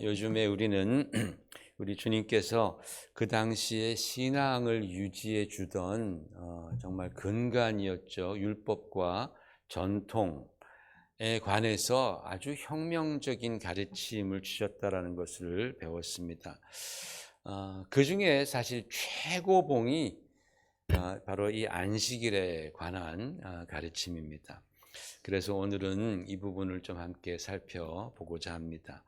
요즘에 우리는 우리 주님께서 그 당시에 신앙을 유지해 주던 정말 근간이었죠. 율법과 전통에 관해서 아주 혁명적인 가르침을 주셨다라는 것을 배웠습니다. 그 중에 사실 최고봉이 바로 이 안식일에 관한 가르침입니다. 그래서 오늘은 이 부분을 좀 함께 살펴보고자 합니다.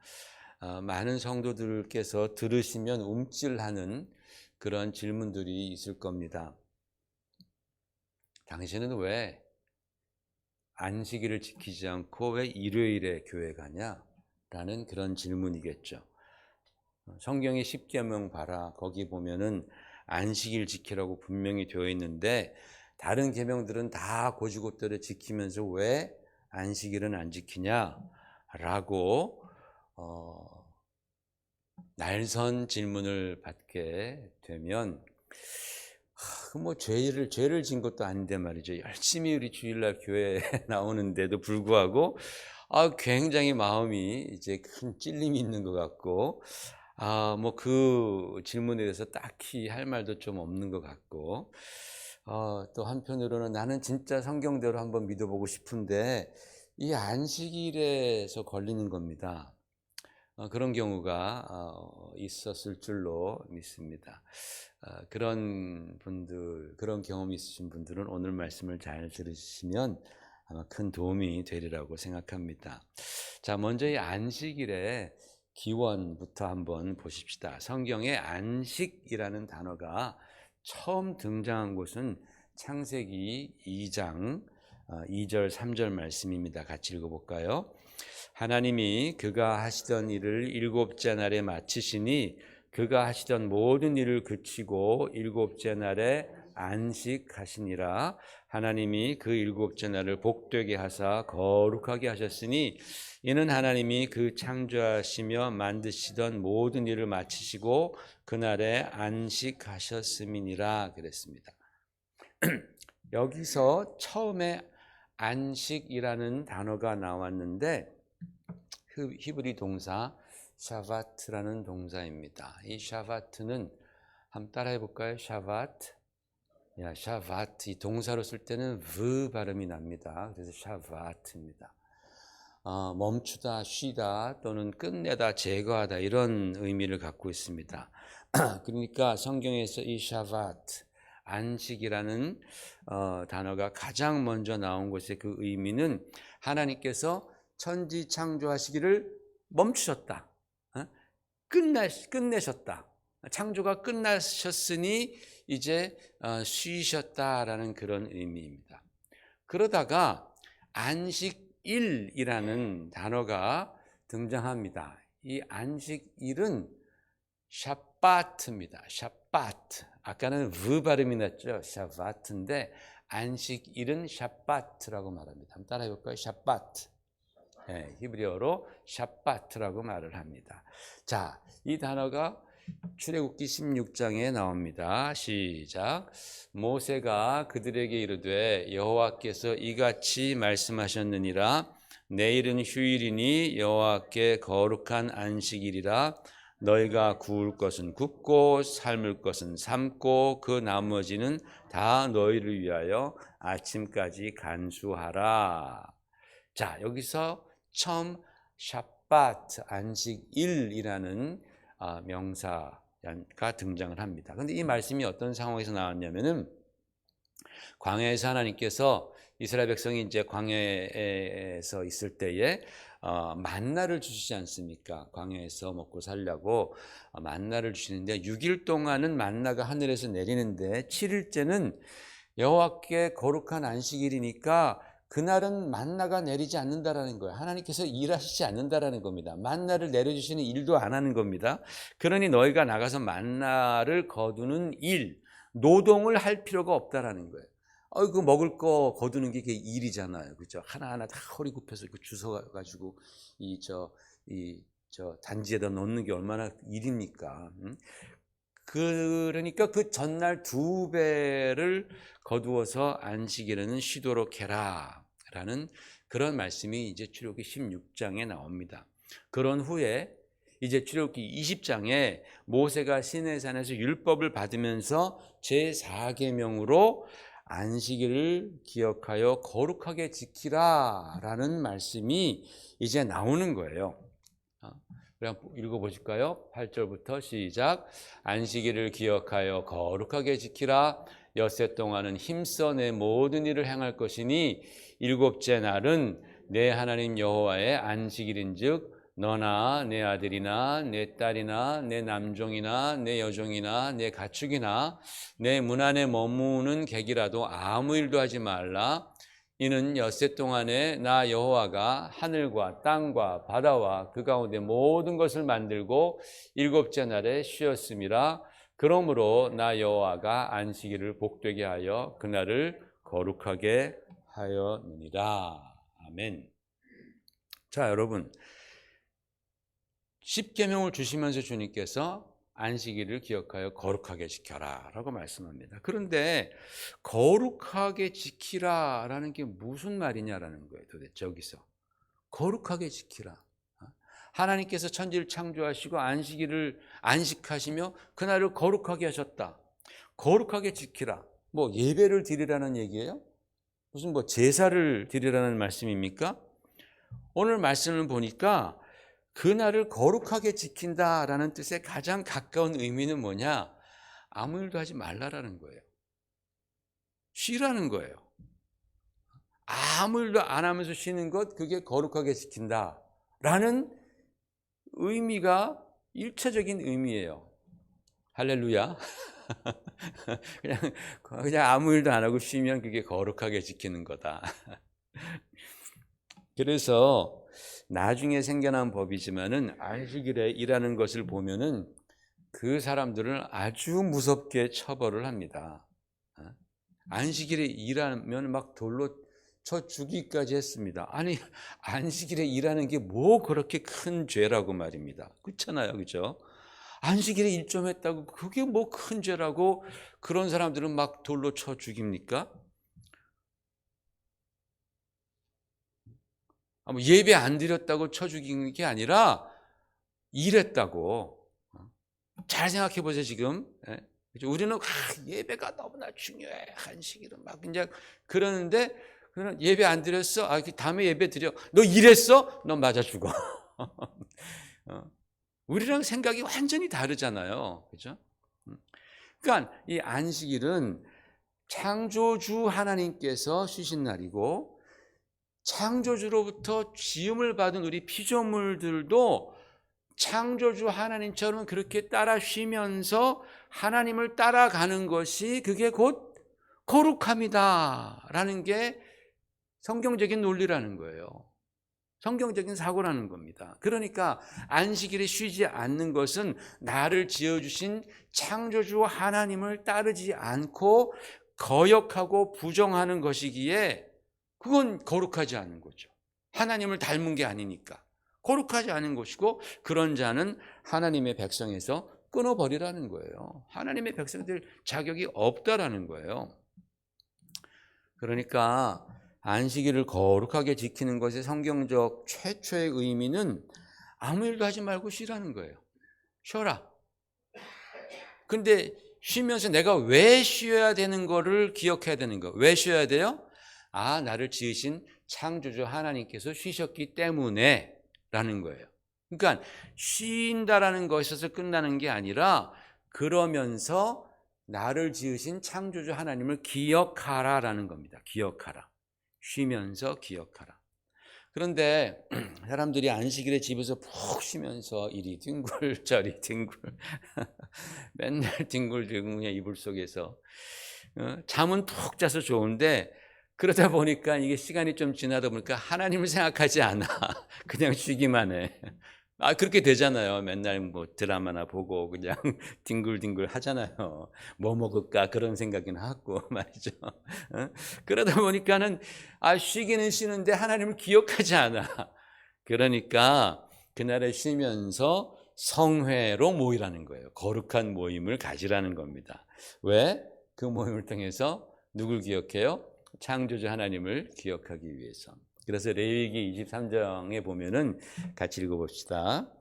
많은 성도들께서 들으시면 움찔하는 그런 질문들이 있을 겁니다. 당신은 왜 안식일을 지키지 않고 왜 일요일에 교회 가냐? 라는 그런 질문이겠죠. 성경의 10계명 봐라. 거기 보면은 안식일 지키라고 분명히 되어 있는데 다른 계명들은 다 고지고대로 지키면서 왜 안식일은 안 지키냐라고 날선 질문을 받게 되면 뭐 죄를 진 것도 아닌데 말이죠. 열심히 우리 주일날 교회에 나오는데도 불구하고 굉장히 마음이 이제 큰 찔림이 있는 것 같고 뭐 그 질문에 대해서 딱히 할 말도 좀 없는 것 같고 또 한편으로는 나는 진짜 성경대로 한번 믿어보고 싶은데 이 안식일에서 걸리는 겁니다. 그런 경우가 있었을 줄로 믿습니다. 그런 분들, 그런 경험이 있으신 분들은 오늘 말씀을 잘 들으시면 아마 큰 도움이 되리라고 생각합니다. 자, 먼저 이 안식일의 기원부터 한번 보십시다. 성경에 안식이라는 단어가 처음 등장한 곳은 창세기 2장 2절 3절 말씀입니다. 같이 읽어볼까요? 하나님이 그가 하시던 일을 일곱째 날에 마치시니 그가 하시던 모든 일을 그치고 일곱째 날에 안식하시니라. 하나님이 그 일곱째 날을 복되게 하사 거룩하게 하셨으니 이는 하나님이 그 창조하시며 만드시던 모든 일을 마치시고 그날에 안식하셨음이니라 그랬습니다. 여기서 처음에 안식이라는 단어가 나왔는데 히브리 동사 샤바트라는 동사입니다. 이 샤바트는 한번 따라해 볼까요? 샤바트. 샤바트. 이 동사로 쓸 때는 v 발음이 납니다. 그래서 샤바트입니다. 멈추다, 쉬다 또는 끝내다, 제거하다 이런 의미를 갖고 있습니다. 그러니까 성경에서 이 샤바트, 안식이라는 단어가 가장 먼저 나온 것의 그 의미는 하나님께서 천지 창조하시기를 멈추셨다. 끝내셨다. 창조가 끝나셨으니 이제 쉬셨다라는 그런 의미입니다. 그러다가 안식일이라는 단어가 등장합니다. 이 안식일은 샤바트입니다. 샤바트. 아까는 v 발음이 났죠. 샤바트인데 안식일은 샤바트라고 말합니다. 한번 따라해 볼까요? 샤바트. 히브리어로 샤바트라고 말을 합니다. 자, 이 단어가 출애굽기 16장에 나옵니다. 시작. 모세가 그들에게 이르되 여호와께서 이같이 말씀하셨느니라. 내일은 휴일이니 여호와께 거룩한 안식일이라. 너희가 구울 것은 굽고 삶을 것은 삶고 그 나머지는 다 너희를 위하여 아침까지 간수하라. 자, 여기서 처음 샤바트 안식일이라는 명사가 등장을 합니다. 그런데 이 말씀이 어떤 상황에서 나왔냐면은 광야에서 하나님께서 이스라엘 백성이 이제 광야에서 있을 때에 만나를 주시지 않습니까? 광야에서 먹고 살려고 만나를 주시는데 6일 동안은 만나가 하늘에서 내리는데 7일째는 여호와께 거룩한 안식일이니까 그날은 만나가 내리지 않는다라는 거예요. 하나님께서 일하시지 않는다라는 겁니다. 만나를 내려주시는 일도 안 하는 겁니다. 그러니 너희가 나가서 만나를 거두는 일, 노동을 할 필요가 없다라는 거예요. 그 먹을 거 거두는 게 일이잖아요. 그죠? 하나하나 다 허리 굽혀서 주워가지고 단지에다 넣는 게 얼마나 일입니까? 그러니까 그 전날 2배를 거두어서 안식일에는 쉬도록 해라 라는 그런 말씀이 이제 출애굽기 16장에 나옵니다. 그런 후에 이제 출애굽기 20장에 모세가 시내산에서 율법을 받으면서 제4계명으로 안식일을 기억하여 거룩하게 지키라라는 말씀이 이제 나오는 거예요. 그냥 읽어보실까요? 8절부터 시작. 안식일을 기억하여 거룩하게 지키라. 엿새 동안은 힘써 내 모든 일을 행할 것이니 일곱째 날은 내 하나님 여호와의 안식일인즉 너나 내 아들이나 내 딸이나 내 남종이나 내 여종이나 내 가축이나 내 문 안에 머무는 객이라도 아무 일도 하지 말라. 이는 엿새 동안에 나 여호와가 하늘과 땅과 바다와 그 가운데 모든 것을 만들고 일곱째 날에 쉬었음이라. 그러므로 나 여호와가 안식일을 복되게 하여 그날을 거룩하게 하였느니라. 아멘. 자, 여러분, 십계명을 주시면서 주님께서 안식일을 기억하여 거룩하게 지켜라 라고 말씀합니다. 그런데 거룩하게 지키라 라는 게 무슨 말이냐라는 거예요. 도대체 여기서 거룩하게 지키라. 하나님께서 천지를 창조하시고 안식일을 안식하시며 그날을 거룩하게 하셨다. 거룩하게 지키라. 뭐 예배를 드리라는 얘기예요? 무슨 뭐 제사를 드리라는 말씀입니까? 오늘 말씀을 보니까 그날을 거룩하게 지킨다라는 뜻의 가장 가까운 의미는 뭐냐? 아무 일도 하지 말라라는 거예요. 쉬라는 거예요. 아무 일도 안 하면서 쉬는 것, 그게 거룩하게 지킨다라는 의미가 일차적인 의미예요. 할렐루야. 그냥 아무 일도 안 하고 쉬면 그게 거룩하게 지키는 거다. 그래서 나중에 생겨난 법이지만은 안식일에 일하는 것을 보면은 그 사람들을 아주 무섭게 처벌을 합니다. 안식일에 일하면 막 돌로 쳐 죽이기까지 했습니다. 아니, 안식일에 일하는 게 뭐 그렇게 큰 죄라고 말입니다. 그렇잖아요, 그죠? 안식일에 일 좀 했다고 그게 뭐 큰 죄라고 그런 사람들은 막 돌로 쳐 죽입니까? 뭐 예배 안 드렸다고 쳐 죽이는 게 아니라 일했다고. 잘 생각해 보세요, 지금. 우리는 예배가 너무나 중요해. 안식일은 막 이제 그러는데 예배 안 드렸어? 다음에 예배 드려. 너 일했어? 너 맞아 죽어. 우리랑 생각이 완전히 다르잖아요. 그죠? 그러니까 이 안식일은 창조주 하나님께서 쉬신 날이고 창조주로부터 지음을 받은 우리 피조물들도 창조주 하나님처럼 그렇게 따라 쉬면서 하나님을 따라가는 것이 그게 곧 거룩함이다라는 게 성경적인 논리라는 거예요. 성경적인 사고라는 겁니다. 그러니까 안식일에 쉬지 않는 것은 나를 지어주신 창조주 하나님을 따르지 않고 거역하고 부정하는 것이기에 그건 거룩하지 않은 거죠. 하나님을 닮은 게 아니니까. 거룩하지 않은 것이고 그런 자는 하나님의 백성에서 끊어버리라는 거예요. 하나님의 백성들 자격이 없다라는 거예요. 그러니까 안식일을 거룩하게 지키는 것의 성경적 최초의 의미는 아무 일도 하지 말고 쉬라는 거예요. 쉬어라. 근데 쉬면서 내가 왜 쉬어야 되는 거를 기억해야 되는 거. 왜 쉬어야 돼요? 나를 지으신 창조주 하나님께서 쉬셨기 때문에 라는 거예요. 그러니까 쉰다라는 것에서 끝나는 게 아니라 그러면서 나를 지으신 창조주 하나님을 기억하라라는 겁니다. 기억하라. 쉬면서 기억하라. 그런데 사람들이 안식일에 집에서 푹 쉬면서 이리 뒹굴 저리 뒹굴 맨날 뒹굴뒹굴 그냥 이불 속에서 잠은 푹 자서 좋은데 그러다 보니까 이게 시간이 좀 지나다 보니까 하나님을 생각하지 않아. 그냥 쉬기만 해. 그렇게 되잖아요. 맨날 뭐 드라마나 보고 그냥 뒹굴뒹굴 하잖아요. 뭐 먹을까 그런 생각이나 하고 말이죠. 그러다 보니까는 쉬기는 쉬는데 하나님을 기억하지 않아. 그러니까 그날에 쉬면서 성회로 모이라는 거예요. 거룩한 모임을 가지라는 겁니다. 왜? 그 모임을 통해서 누굴 기억해요? 창조주 하나님을 기억하기 위해서. 그래서 레위기 23장에 보면은 같이 읽어봅시다.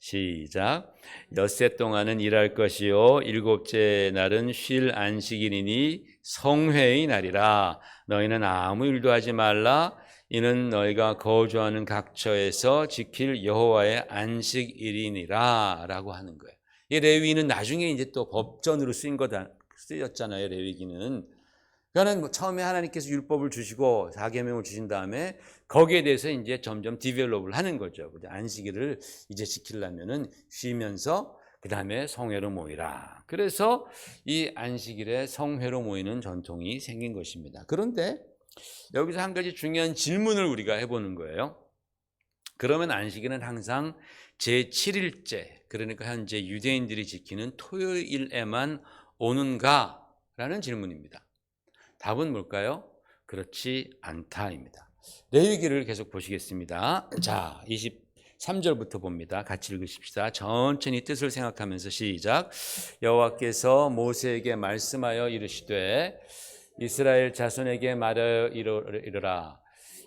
시작. 엿새 동안은 일할 것이요 일곱째 날은 쉴 안식일이니 성회의 날이라. 너희는 아무 일도 하지 말라. 이는 너희가 거주하는 각처에서 지킬 여호와의 안식일이니라 라고 하는 거예요. 이 레위기는 나중에 이제 또 법전으로 쓰였잖아요. 레위기는. 그러니까 뭐 처음에 하나님께서 율법을 주시고 4계명을 주신 다음에 거기에 대해서 이제 점점 디벨롭을 하는 거죠. 안식일을 이제 지키려면은 쉬면서 그 다음에 성회로 모이라. 그래서 이 안식일에 성회로 모이는 전통이 생긴 것입니다. 그런데 여기서 한 가지 중요한 질문을 우리가 해보는 거예요. 그러면 안식일은 항상 제7일째, 그러니까 현재 유대인들이 지키는 토요일에만 오는가? 라는 질문입니다. 답은 뭘까요? 그렇지 않다입니다. 레위기를 계속 보시겠습니다. 자, 23절부터 봅니다. 같이 읽으십시다. 천천히 뜻을 생각하면서 시작. 여호와께서 모세에게 말씀하여 이르시되 이스라엘 자손에게 말하여 이르라.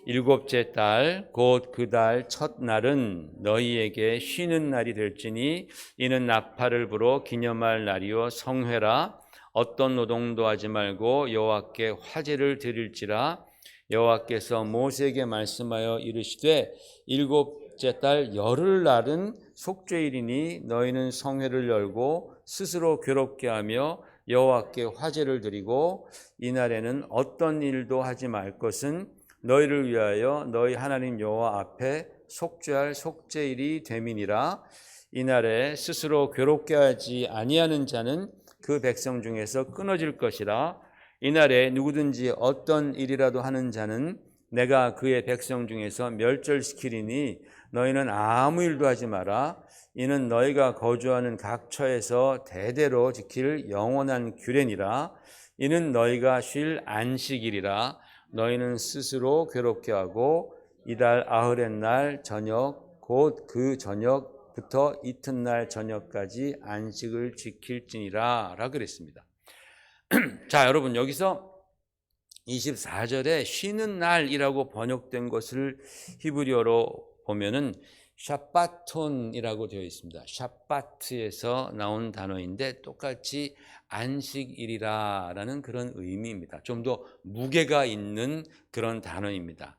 일곱째 달 곧 그 달 첫날은 너희에게 쉬는 날이 될지니 이는 나팔을 불어 기념할 날이요 성회라. 어떤 노동도 하지 말고 여호와께 화제를 드릴지라. 여호와께서 모세에게 말씀하여 이르시되 일곱째 달 열흘날은 속죄일이니 너희는 성회를 열고 스스로 괴롭게 하며 여호와께 화제를 드리고 이날에는 어떤 일도 하지 말 것은 너희를 위하여 너희 하나님 여호와 앞에 속죄할 속죄일이 됨이니라. 이날에 스스로 괴롭게 하지 아니하는 자는 그 백성 중에서 끊어질 것이라. 이날에 누구든지 어떤 일이라도 하는 자는 내가 그의 백성 중에서 멸절시키리니 너희는 아무 일도 하지 마라. 이는 너희가 거주하는 각처에서 대대로 지킬 영원한 규례니라. 이는 너희가 쉴 안식일이라. 너희는 스스로 괴롭게 하고 이달 아흐렛 날 저녁 곧 그 저녁부터 이튿날 저녁까지 안식을 지킬지니라 라 그랬습니다. 자, 여러분 여기서 24절에 쉬는 날이라고 번역된 것을 히브리어로 보면은 샤바톤이라고 되어 있습니다. 샤바트에서 나온 단어인데 똑같이 안식일이라는 그런 의미입니다. 좀 더 무게가 있는 그런 단어입니다.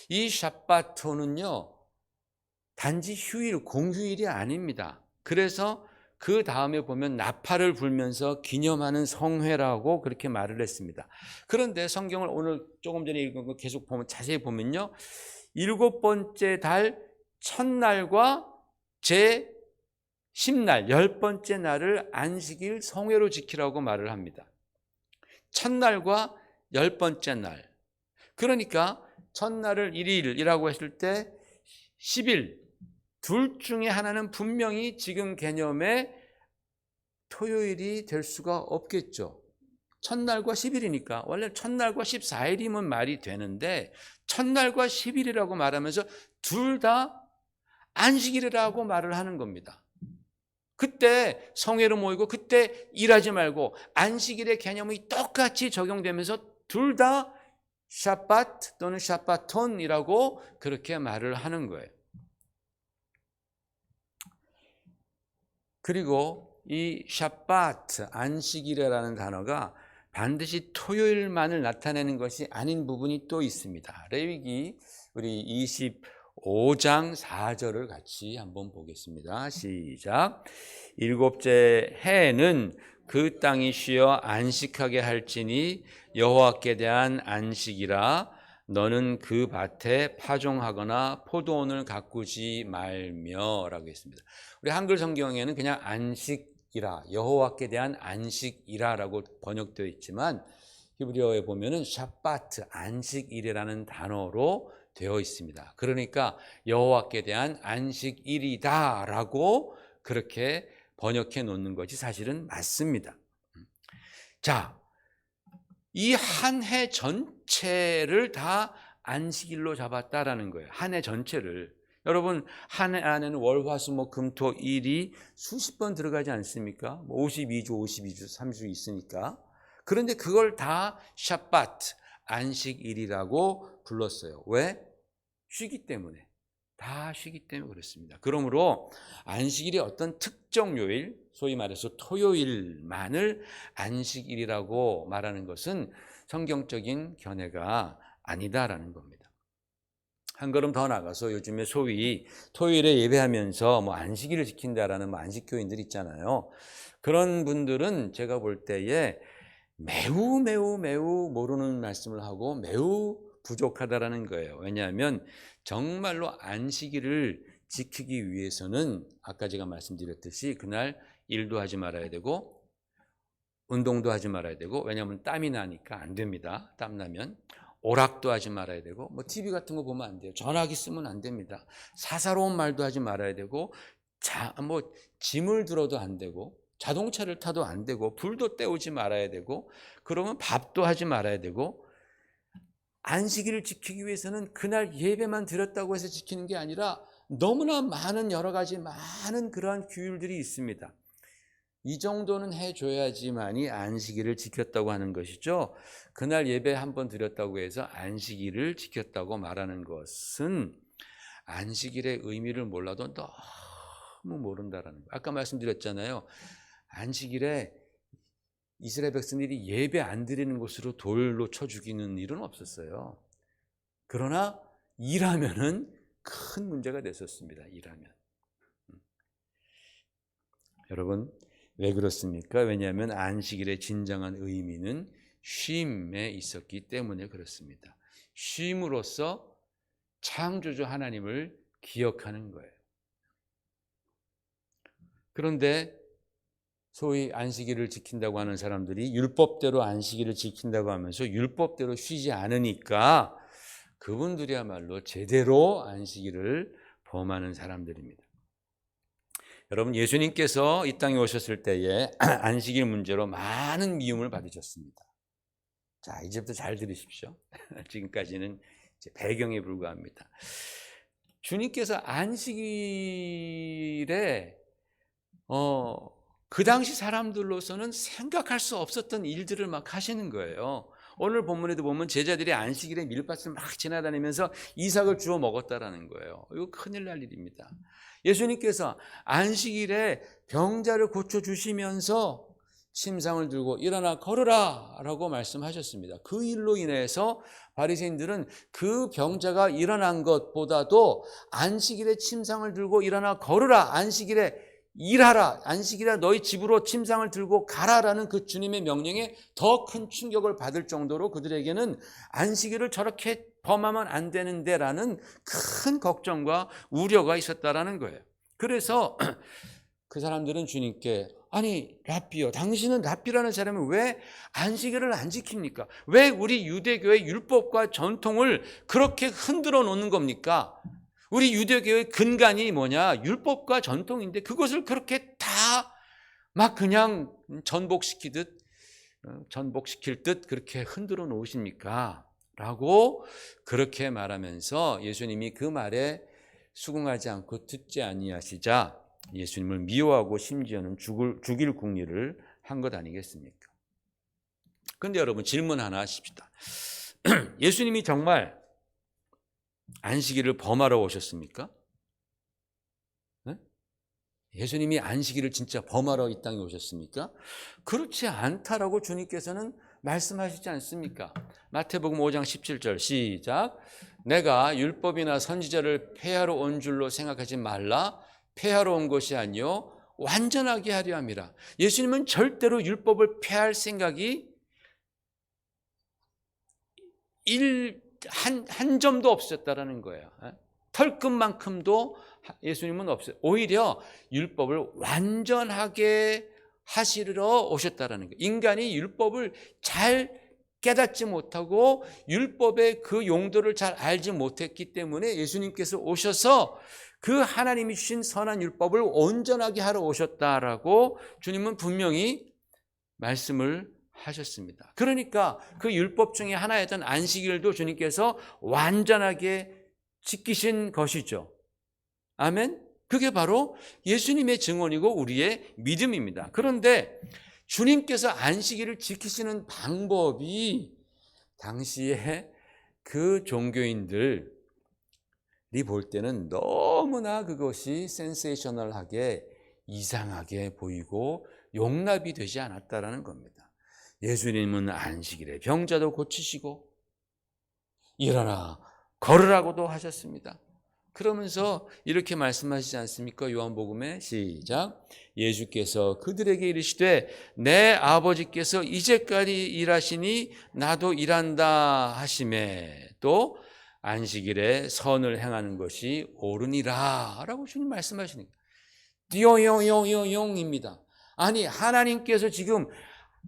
이 샤바톤은요 단지 휴일, 공휴일이 아닙니다. 그래서 그 다음에 보면 나팔을 불면서 기념하는 성회라고 그렇게 말을 했습니다. 그런데 성경을 오늘 조금 전에 읽은 거 계속 보면 자세히 보면요. 일곱 번째 달 첫날과 제 10날, 10번째 날을 안식일 성회로 지키라고 말을 합니다. 첫날과 10번째 날. 그러니까 첫날을 1일이라고 했을 때 10일, 둘 중에 하나는 분명히 지금 개념의 토요일이 될 수가 없겠죠. 첫날과 10일이니까 원래 첫날과 14일이면 말이 되는데 첫날과 10일이라고 말하면서 둘 다 안식일이라고 말을 하는 겁니다. 그때 성회로 모이고 그때 일하지 말고 안식일의 개념이 똑같이 적용되면서 둘 다 샤바트 또는 샤바톤이라고 그렇게 말을 하는 거예요. 그리고 이 샤바트, 안식일이라는 단어가 반드시 토요일만을 나타내는 것이 아닌 부분이 또 있습니다. 레위기 우리 25장 4절을 같이 한번 보겠습니다. 시작. 일곱째 해에는 그 땅이 쉬어 안식하게 할지니 여호와께 대한 안식이라. 너는 그 밭에 파종하거나 포도원을 가꾸지 말며 라고 했습니다. 우리 한글 성경에는 그냥 안식이라, 여호와께 대한 안식이라 라고 번역되어 있지만 히브리어에 보면은 샤바트, 안식일이라는 단어로 되어 있습니다. 그러니까 여호와께 대한 안식일이다 라고 그렇게 번역해 놓는 것이 사실은 맞습니다. 자, 이 한 해 전체를 다 안식일로 잡았다라는 거예요. 한 해 전체를. 여러분 한 해 안에는 월, 화, 수, 목, 금, 토, 일이 수십 번 들어가지 않습니까? 52주, 3주 있으니까. 그런데 그걸 다 샤바트, 안식일이라고 불렀어요. 왜? 쉬기 때문에. 다 쉬기 때문에 그렇습니다. 그러므로 안식일이 어떤 특정 요일, 소위 말해서 토요일만을 안식일이라고 말하는 것은 성경적인 견해가 아니다라는 겁니다. 한 걸음 더 나가서 요즘에 소위 토요일에 예배하면서 안식일을 지킨다라는 안식교인들 있잖아요. 그런 분들은 제가 볼 때에 매우 모르는 말씀을 하고 매우 부족하다라는 거예요. 왜냐하면 정말로 안식일을 지키기 위해서는 아까 제가 말씀드렸듯이 그날 일도 하지 말아야 되고 운동도 하지 말아야 되고, 왜냐하면 땀이 나니까 안 됩니다. 땀 나면 오락도 하지 말아야 되고, TV 같은 거 보면 안 돼요. 전화기 쓰면 안 됩니다. 사사로운 말도 하지 말아야 되고, 짐을 들어도 안 되고, 자동차를 타도 안 되고, 불도 때우지 말아야 되고, 그러면 밥도 하지 말아야 되고, 안식일을 지키기 위해서는 그날 예배만 드렸다고 해서 지키는 게 아니라 너무나 많은 여러 가지 많은 그러한 규율들이 있습니다. 이 정도는 해줘야지만이 안식일을 지켰다고 하는 것이죠. 그날 예배 한번 드렸다고 해서 안식일을 지켰다고 말하는 것은 안식일의 의미를 몰라도 너무 모른다라는 거예요. 아까 말씀드렸잖아요. 안식일에 이스라엘 백성들이 예배 안 드리는 곳으로 돌로 쳐 죽이는 일은 없었어요. 그러나 일하면은 큰 문제가 됐었습니다. 일하면. 여러분, 왜 그렇습니까? 왜냐하면 안식일의 진정한 의미는 쉼에 있었기 때문에 그렇습니다. 쉼으로써 창조주 하나님을 기억하는 거예요. 그런데 소위 안식일을 지킨다고 하는 사람들이 율법대로 안식일을 지킨다고 하면서 율법대로 쉬지 않으니까 그분들이야말로 제대로 안식일을 범하는 사람들입니다. 여러분, 예수님께서 이 땅에 오셨을 때에 안식일 문제로 많은 미움을 받으셨습니다. 자, 이제부터 잘 들으십시오. 지금까지는 이제 배경에 불과합니다. 주님께서 안식일에 그 당시 사람들로서는 생각할 수 없었던 일들을 막 하시는 거예요. 오늘 본문에도 보면 제자들이 안식일에 밀밭을 막 지나다니면서 이삭을 주워 먹었다라는 거예요. 이거 큰일 날 일입니다. 예수님께서 안식일에 병자를 고쳐주시면서 침상을 들고 일어나 걸으라 라고 말씀하셨습니다. 그 일로 인해서 바리새인들은 그 병자가 일어난 것보다도 안식일에 침상을 들고 일어나 걸으라, 안식일에 일하라, 안식일에 너희 집으로 침상을 들고 가라라는 그 주님의 명령에 더 큰 충격을 받을 정도로 그들에게는 안식일을 저렇게 범하면 안 되는데라는 큰 걱정과 우려가 있었다라는 거예요. 그래서 그 사람들은 주님께, 아니 랍비요, 당신은 랍비라는 사람은 왜 안식일을 안 지킵니까? 왜 우리 유대교의 율법과 전통을 그렇게 흔들어 놓는 겁니까? 우리 유대교의 근간이 뭐냐? 율법과 전통인데 그것을 그렇게 다 막 그냥 전복시킬 듯 그렇게 흔들어 놓으십니까? 라고 그렇게 말하면서 예수님이 그 말에 수긍하지 않고 듣지 아니하시자 예수님을 미워하고 심지어는 죽일 궁리를 한 것 아니겠습니까? 그런데 여러분, 질문 하나 하십시다. 예수님이 정말 안식일을 범하러 오셨습니까? 네? 예수님이 안식일을 진짜 범하러 이 땅에 오셨습니까? 그렇지 않다라고 주님께서는 말씀하시지 않습니까? 마태복음 5장 17절 시작. 내가 율법이나 선지자를 폐하러 온 줄로 생각하지 말라. 폐하러 온 것이 아니요 완전하게 하려 함이라. 예수님은 절대로 율법을 폐할 생각이 한 점도 없었다라는 거예요. 털끝만큼도 예수님은 없어요. 오히려 율법을 완전하게 하시러 오셨다라는 거예요. 인간이 율법을 잘 깨닫지 못하고 율법의 그 용도를 잘 알지 못했기 때문에 예수님께서 오셔서 그 하나님이 주신 선한 율법을 온전하게 하러 오셨다라고 주님은 분명히 말씀을 하셨습니다. 그러니까 그 율법 중에 하나였던 안식일도 주님께서 완전하게 지키신 것이죠. 아멘. 그게 바로 예수님의 증언이고 우리의 믿음입니다. 그런데 주님께서 안식일을 지키시는 방법이 당시에 그 종교인들이 볼 때는 너무나 그것이 센세이셔널하게 이상하게 보이고 용납이 되지 않았다라는 겁니다. 예수님은 안식일에 병자도 고치시고 일어나 걸으라고도 하셨습니다. 그러면서 이렇게 말씀하시지 않습니까? 요한복음에 시작. 예수께서 그들에게 이르시되 내 아버지께서 이제까지 일하시니 나도 일한다 하시매 또 안식일에 선을 행하는 것이 옳으니라 라고 주님 말씀하시는 거예요. 띠용용용용용입니다. 아니 하나님께서 지금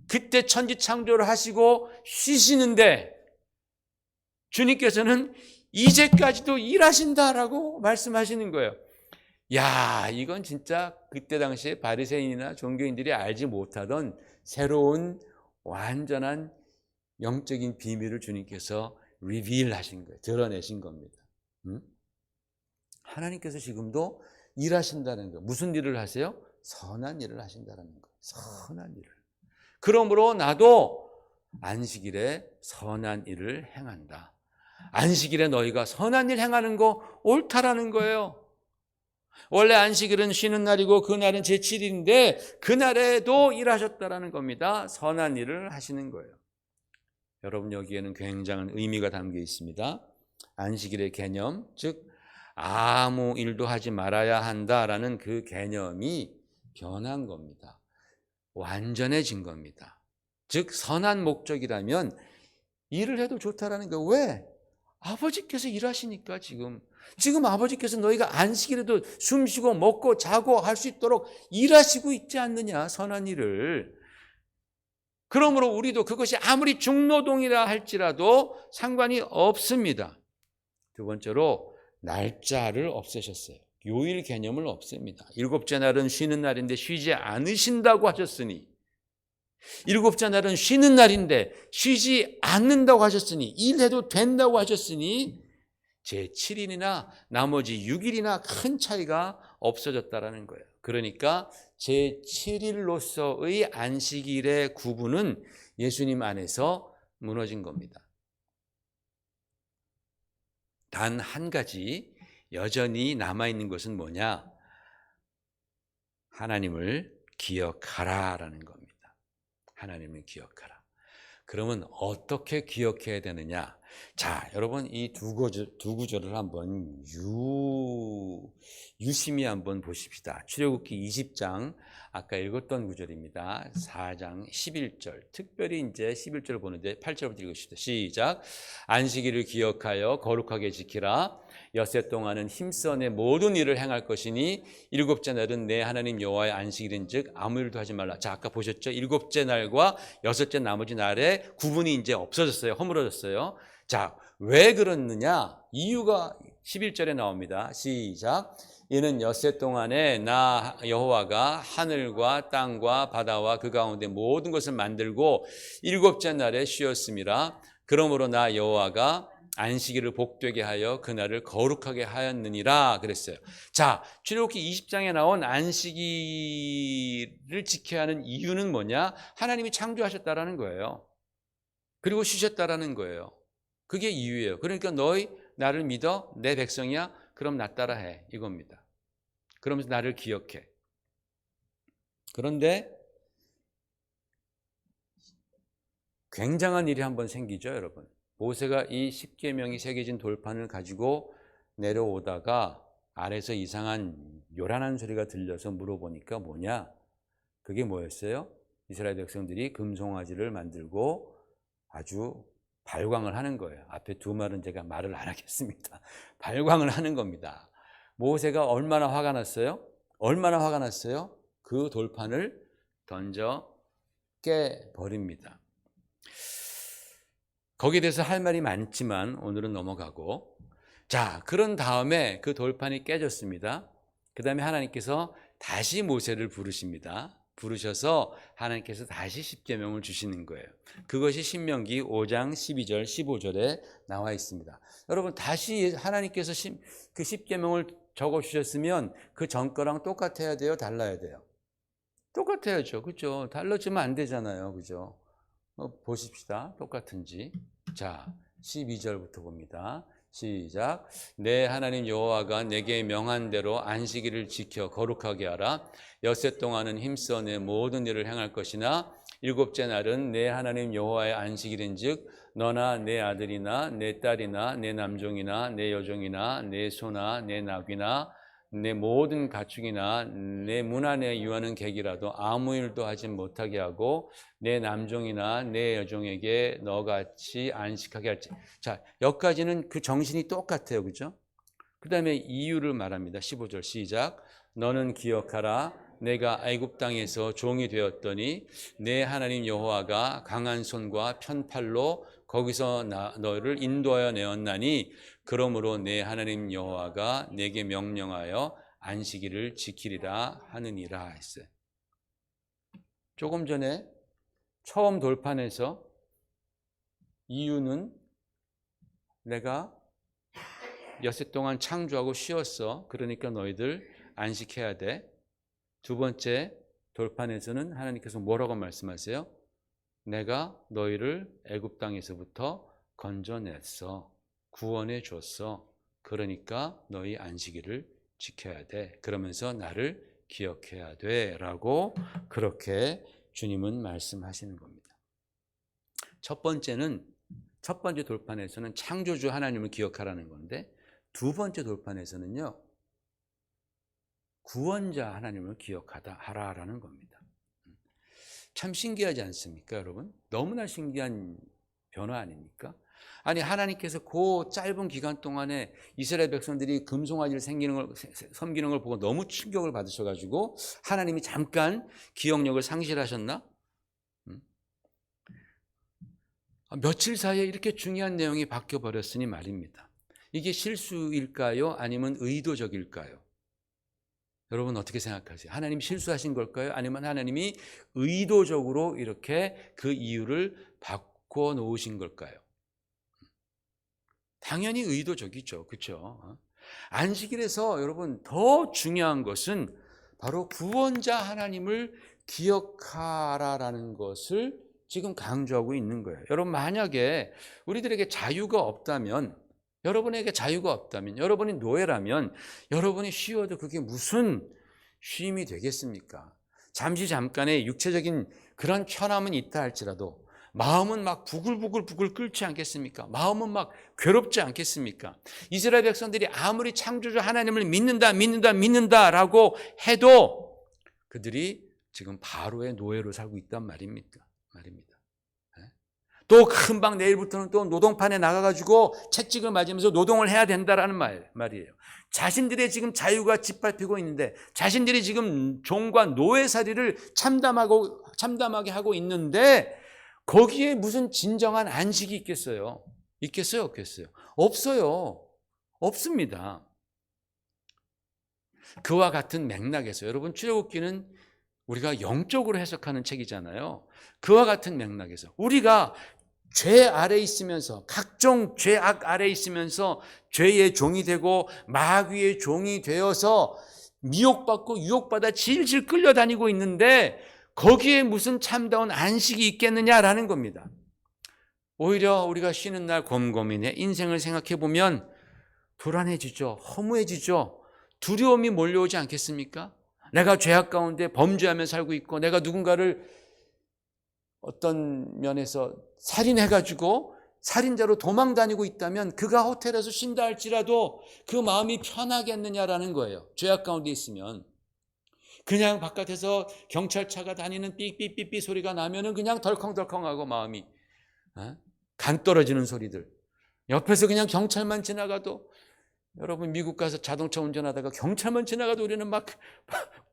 그때 천지창조를 하시고 쉬시는데 주님께서는 이제까지도 일하신다라고 말씀하시는 거예요. 야, 이건 진짜 그때 당시에 바리새인이나 종교인들이 알지 못하던 새로운 완전한 영적인 비밀을 주님께서 리빌하신 거예요. 드러내신 겁니다. 하나님께서 지금도 일하신다는 거예요. 무슨 일을 하세요? 선한 일을 하신다는 거예요. 선한 일을. 그러므로 나도 안식일에 선한 일을 행한다. 안식일에 너희가 선한 일 행하는 거 옳다라는 거예요. 원래 안식일은 쉬는 날이고 그날은 제7일인데 그날에도 일하셨다라는 겁니다. 선한 일을 하시는 거예요. 여러분 여기에는 굉장한 의미가 담겨 있습니다. 안식일의 개념, 즉 아무 일도 하지 말아야 한다라는 그 개념이 변한 겁니다. 완전해진 겁니다. 즉 선한 목적이라면 일을 해도 좋다라는 거. 왜? 아버지께서 일하시니까 지금 아버지께서 너희가 안식일에도 숨쉬고 먹고 자고 할 수 있도록 일하시고 있지 않느냐, 선한 일을. 그러므로 우리도 그것이 아무리 중노동이라 할지라도 상관이 없습니다. 두 번째로 날짜를 없애셨어요. 요일 개념을 없앱니다. 일곱째 날은 쉬는 날인데 쉬지 않으신다고 하셨으니, 일곱째 날은 쉬는 날인데 쉬지 않는다고 하셨으니, 일해도 된다고 하셨으니 제7일이나 나머지 6일이나 큰 차이가 없어졌다라는 거예요. 그러니까 제7일로서의 안식일의 구분은 예수님 안에서 무너진 겁니다. 단 한 가지 여전히 남아있는 것은 뭐냐? 하나님을 기억하라라는 겁니다. 하나님을 기억하라. 그러면 어떻게 기억해야 되느냐? 자, 여러분 이 두 구절을 한번 유심히 한번 보십시다. 출애굽기 20장 아까 읽었던 구절입니다. 4장 11절. 특별히 이제 11절을 보는데 8절부터 읽으십시다. 시작. 안식일을 기억하여 거룩하게 지키라. 엿새 동안은 힘써 내 모든 일을 행할 것이니 일곱째 날은 내 하나님 여호와의 안식일인즉 아무 일도 하지 말라. 자, 아까 보셨죠? 일곱째 날과 여섯째 나머지 날에 구분이 이제 없어졌어요. 허물어졌어요. 자, 왜 그렇느냐? 이유가 11절에 나옵니다. 시작. 이는 엿새 동안에 나 여호와가 하늘과 땅과 바다와 그 가운데 모든 것을 만들고 일곱째 날에 쉬었음이라. 그러므로 나 여호와가 안식일을 복되게 하여 그날을 거룩하게 하였느니라 그랬어요. 자, 출애굽기 20장에 나온 안식일을 지켜야 하는 이유는 뭐냐? 하나님이 창조하셨다라는 거예요. 그리고 쉬셨다라는 거예요. 그게 이유예요. 그러니까 너희 나를 믿어 내 백성이야? 그럼 나 따라해 이겁니다. 그러면서 나를 기억해. 그런데 굉장한 일이 한번 생기죠, 여러분. 모세가 이 십계명이 새겨진 돌판을 가지고 내려오다가 아래서 이상한 요란한 소리가 들려서 물어보니까 뭐냐? 그게 뭐였어요? 이스라엘 백성들이 금송아지를 만들고 아주 발광을 하는 거예요. 앞에 두 말은 제가 말을 안 하겠습니다. 발광을 하는 겁니다. 모세가 얼마나 화가 났어요? 얼마나 화가 났어요? 그 돌판을 던져 깨버립니다. 거기에 대해서 할 말이 많지만 오늘은 넘어가고, 자, 그런 다음에 그 돌판이 깨졌습니다. 그 다음에 하나님께서 다시 모세를 부르십니다. 부르셔서 하나님께서 다시 십계명을 주시는 거예요. 그것이 신명기 5장 12절 15절에 나와 있습니다. 여러분 다시 하나님께서 그 십계명을 적어주셨으면 그 전 거랑 똑같아야 돼요? 달라야 돼요? 똑같아야죠. 그죠? 달라지면 안 되잖아요. 그죠? 보십시다. 똑같은지. 자, 12절부터 봅니다. 시작. 내 하나님 여호와가 내게 명한 대로 안식일을 지켜 거룩하게 하라. 엿새 동안은 힘써 내 모든 일을 행할 것이나 일곱째 날은 내 하나님 여호와의 안식일인즉 너나 내 아들이나 내 딸이나 내 남종이나 내 여종이나 내 소나 내 나귀나 내 모든 가축이나 내 문 안에 유하는 객이라도 아무 일도 하지 못하게 하고 내 남종이나 내 여종에게 너같이 안식하게 할지. 자, 여기까지는 그 정신이 똑같아요. 그죠? 그 다음에 이유를 말합니다. 15절 시작. 너는 기억하라. 내가 애굽 땅에서 종이 되었더니 내 하나님 여호와가 강한 손과 편팔로 거기서 너를 인도하여 내었나니 그러므로 내 하나님 여호와가 내게 명령하여 안식일을 지키리라 하느니라 했어요. 조금 전에 처음 돌판에서 이유는 내가 엿새 동안 창조하고 쉬었어. 그러니까 너희들 안식해야 돼. 두 번째 돌판에서는 하나님께서 뭐라고 말씀하세요? 내가 너희를 애굽 땅에서부터 건져냈어. 구원해 줬어. 그러니까 너희 안식일을 지켜야 돼. 그러면서 나를 기억해야 돼. 라고 그렇게 주님은 말씀하시는 겁니다. 첫 번째 돌판에서는 창조주 하나님을 기억하라는 건데 두 번째 돌판에서는요. 구원자 하나님을 기억하라라는 겁니다. 참 신기하지 않습니까, 여러분? 너무나 신기한 변화 아닙니까? 아니, 하나님께서 그 짧은 기간 동안에 이스라엘 백성들이 금송아지를 섬기는 걸 보고 너무 충격을 받으셔가지고 하나님이 잠깐 기억력을 상실하셨나? 며칠 사이에 이렇게 중요한 내용이 바뀌어버렸으니 말입니다. 이게 실수일까요? 아니면 의도적일까요? 여러분 어떻게 생각하세요? 하나님이 실수하신 걸까요? 아니면 하나님이 의도적으로 이렇게 그 이유를 바꿔놓으신 걸까요? 당연히 의도적이죠. 그렇죠? 안식일에서 여러분 더 중요한 것은 바로 구원자 하나님을 기억하라라는 것을 지금 강조하고 있는 거예요. 여러분 만약에 우리들에게 자유가 없다면 여러분에게 자유가 없다면 여러분이 노예라면 여러분이 쉬어도 그게 무슨 쉼이 되겠습니까? 잠깐의 육체적인 그런 편함은 있다 할지라도 마음은 막 부글부글 끓지 않겠습니까? 마음은 막 괴롭지 않겠습니까? 이스라엘 백성들이 아무리 창조주 하나님을 믿는다라고 해도 그들이 지금 바로의 노예로 살고 있단 말입니다. 또 금방 내일부터는 또 노동판에 나가가지고 채찍을 맞으면서 노동을 해야 된다라는 말이에요. 자신들의 지금 자유가 짓밟히고 있는데 자신들이 지금 종과 노예살이를 참담하게 하고 있는데 거기에 무슨 진정한 안식이 있겠어요? 없겠어요? 없어요. 없습니다. 그와 같은 맥락에서 여러분 출애굽기는 우리가 영적으로 해석하는 책이잖아요. 그와 같은 맥락에서 우리가 죄 아래 있으면서 각종 죄악 아래 있으면서 죄의 종이 되고 마귀의 종이 되어서 미혹받고 유혹받아 질질 끌려다니고 있는데 거기에 무슨 참다운 안식이 있겠느냐라는 겁니다. 오히려 우리가 쉬는 날 곰곰이 내 인생을 생각해 보면 불안해지죠. 허무해지죠. 두려움이 몰려오지 않겠습니까? 내가 죄악 가운데 범죄하며 살고 있고 내가 누군가를 어떤 면에서 살인해가지고 살인자로 도망 다니고 있다면 그가 호텔에서 쉰다 할지라도 그 마음이 편하겠느냐라는 거예요. 죄악 가운데 있으면. 그냥 바깥에서 경찰차가 다니는 삐삐삐삐 소리가 나면은 그냥 덜컹덜컹하고 마음이 간 떨어지는 소리들. 옆에서 그냥 경찰만 지나가도 여러분 미국 가서 자동차 운전하다가 경찰만 지나가도 우리는 막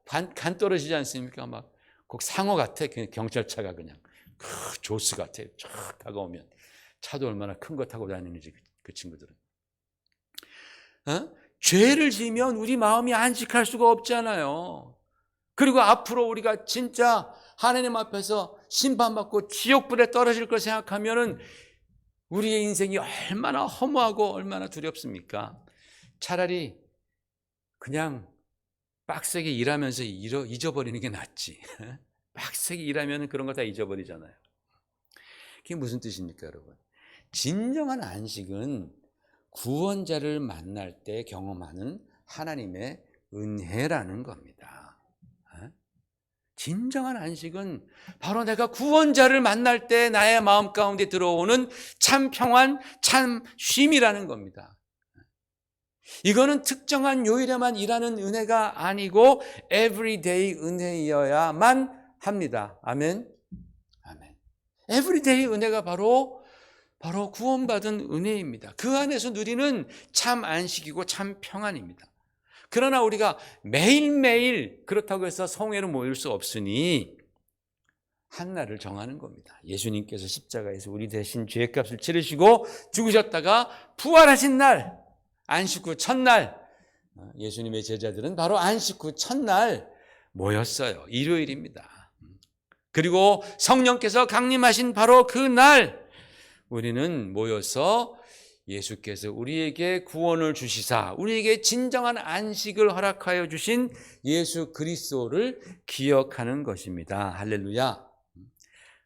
간 떨어지지 않습니까? 막 꼭 상어 같아. 경찰차가 그냥 조스 같아. 쫙 다가오면 차도 얼마나 큰 거 타고 다니는지 그 친구들은. 죄를 지으면 우리 마음이 안식할 수가 없잖아요. 그리고 앞으로 우리가 진짜 하나님 앞에서 심판받고 지옥불에 떨어질 걸 생각하면은 우리의 인생이 얼마나 허무하고 얼마나 두렵습니까? 차라리 그냥 빡세게 일하면서 잊어버리는 게 낫지. 빡세게 일하면 그런 거 다 잊어버리잖아요. 그게 무슨 뜻입니까, 여러분? 진정한 안식은 구원자를 만날 때 경험하는 하나님의 은혜라는 겁니다. 진정한 안식은 바로 내가 구원자를 만날 때 나의 마음 가운데 들어오는 참 평안, 참 쉼이라는 겁니다. 이거는 특정한 요일에만 일하는 은혜가 아니고 everyday 은혜여야만 합니다. 아멘. 아멘. everyday 은혜가 바로 구원받은 은혜입니다. 그 안에서 누리는 참 안식이고 참 평안입니다. 그러나 우리가 매일매일 그렇다고 해서 성회로 모일 수 없으니 한 날을 정하는 겁니다. 예수님께서 십자가에서 우리 대신 죄값을 치르시고 죽으셨다가 부활하신 날, 안식 후 첫날, 예수님의 제자들은 바로 안식 후 첫날 모였어요. 일요일입니다. 그리고 성령께서 강림하신 바로 그 날 우리는 모여서 예수께서 우리에게 구원을 주시사 우리에게 진정한 안식을 허락하여 주신 예수 그리스도를 기억하는 것입니다. 할렐루야.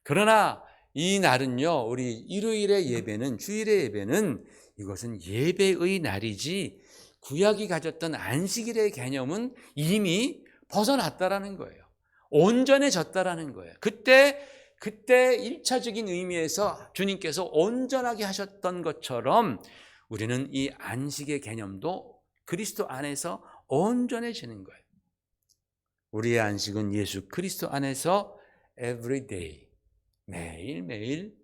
그러나 이 날은요, 우리 일요일의 예배는, 주일의 예배는 이것은 예배의 날이지 구약이 가졌던 안식일의 개념은 이미 벗어났다라는 거예요. 온전해졌다라는 거예요. 그때 1차적인 의미에서 주님께서 온전하게 하셨던 것처럼 우리는 이 안식의 개념도 그리스도 안에서 온전해지는 거예요. 우리의 안식은 예수 그리스도 안에서 everyday, 매일매일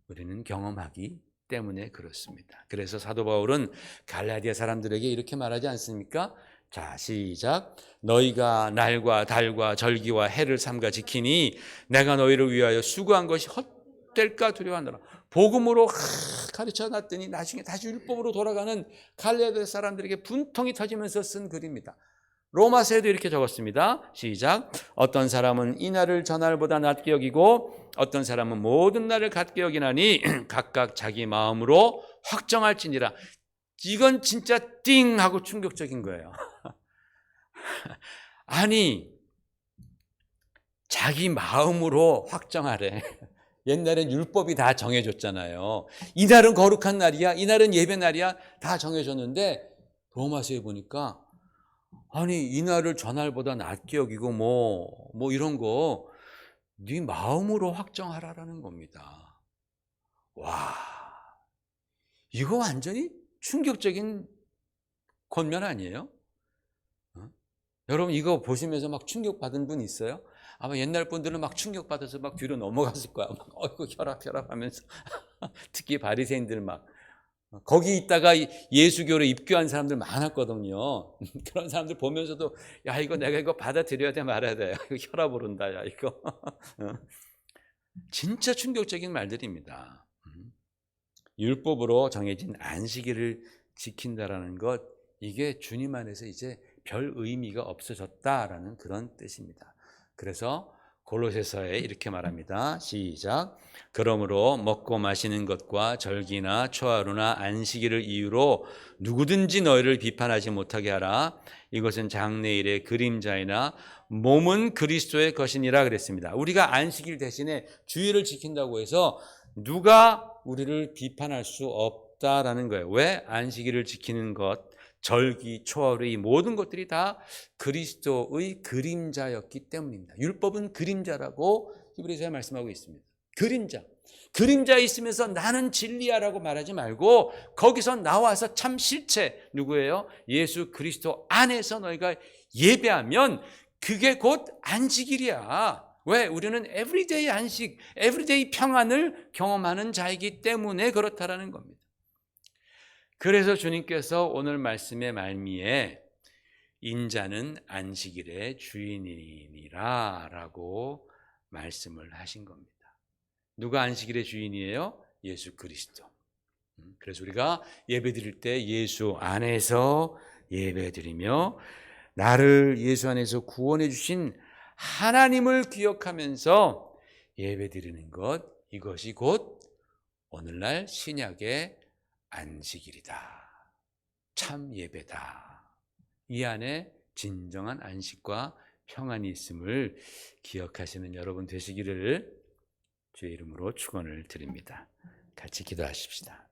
우리는 경험하기 때문에 그렇습니다. 그래서 사도 바울은 갈라디아 사람들에게 이렇게 말하지 않습니까? 자, 시작. 너희가 날과 달과 절기와 해를 삼가 지키니 내가 너희를 위하여 수고한 것이 헛될까 두려워하노라. 복음으로 가르쳐 놨더니 나중에 다시 율법으로 돌아가는 갈라디아 사람들에게 분통이 터지면서 쓴 글입니다. 로마서에도 이렇게 적었습니다. 시작. 어떤 사람은 이 날을 저 날보다 낮게 여기고 어떤 사람은 모든 날을 같게 여기나니 각각 자기 마음으로 확정할지니라. 이건 진짜 띵 하고 충격적인 거예요. 아니, 자기 마음으로 확정하래. 옛날엔 율법이 다 정해줬잖아요. 이날은 거룩한 날이야, 이날은 예배 날이야, 다 정해줬는데 로마서에 보니까 아니, 이날을 저날보다 낮게 여기고 뭐 이런 거 네 마음으로 확정하라라는 겁니다. 와, 이거 완전히 충격적인 권면 아니에요? 여러분 이거 보시면서 막 충격받은 분 있어요? 아마 옛날 분들은 막 충격받아서 막 뒤로 넘어갔을 거야. 막 어이구 혈압 하면서 특히 바리새인들 막 거기 있다가 예수교로 입교한 사람들 많았거든요. 그런 사람들 보면서도 야 이거 내가 이거 받아들여야 돼 말아야 돼. 이거 혈압 오른다 야 이거. 진짜 충격적인 말들입니다. 율법으로 정해진 안식일을 지킨다라는 것, 이게 주님 안에서 이제 별 의미가 없어졌다라는 그런 뜻입니다. 그래서 골로새서에 이렇게 말합니다. 시작. 그러므로 먹고 마시는 것과 절기나 초하루나 안식일을 이유로 누구든지 너희를 비판하지 못하게 하라. 이것은 장래일의 그림자이나 몸은 그리스도의 것이니라 그랬습니다. 우리가 안식일 대신에 주일을 지킨다고 해서 누가 우리를 비판할 수 없다라는 거예요. 왜? 안식일을 지키는 것, 절기, 초하루 이 모든 것들이 다 그리스도의 그림자였기 때문입니다. 율법은 그림자라고 히브리서에 말씀하고 있습니다. 그림자에 있으면서 나는 진리야라고 말하지 말고 거기서 나와서 참 실체 누구예요? 예수 그리스도 안에서 너희가 예배하면 그게 곧 안식일이야. 왜? 우리는 에브리데이 안식, 에브리데이 평안을 경험하는 자이기 때문에 그렇다라는 겁니다. 그래서 주님께서 오늘 말씀의 말미에 인자는 안식일의 주인이니라 라고 말씀을 하신 겁니다. 누가 안식일의 주인이에요? 예수 그리스도. 그래서 우리가 예배 드릴 때 예수 안에서 예배 드리며 나를 예수 안에서 구원해 주신 하나님을 기억하면서 예배 드리는 것, 이것이 곧 오늘날 신약의 안식일이다. 참 예배다. 이 안에 진정한 안식과 평안이 있음을 기억하시는 여러분 되시기를 주의 이름으로 축원을 드립니다. 같이 기도하십시다.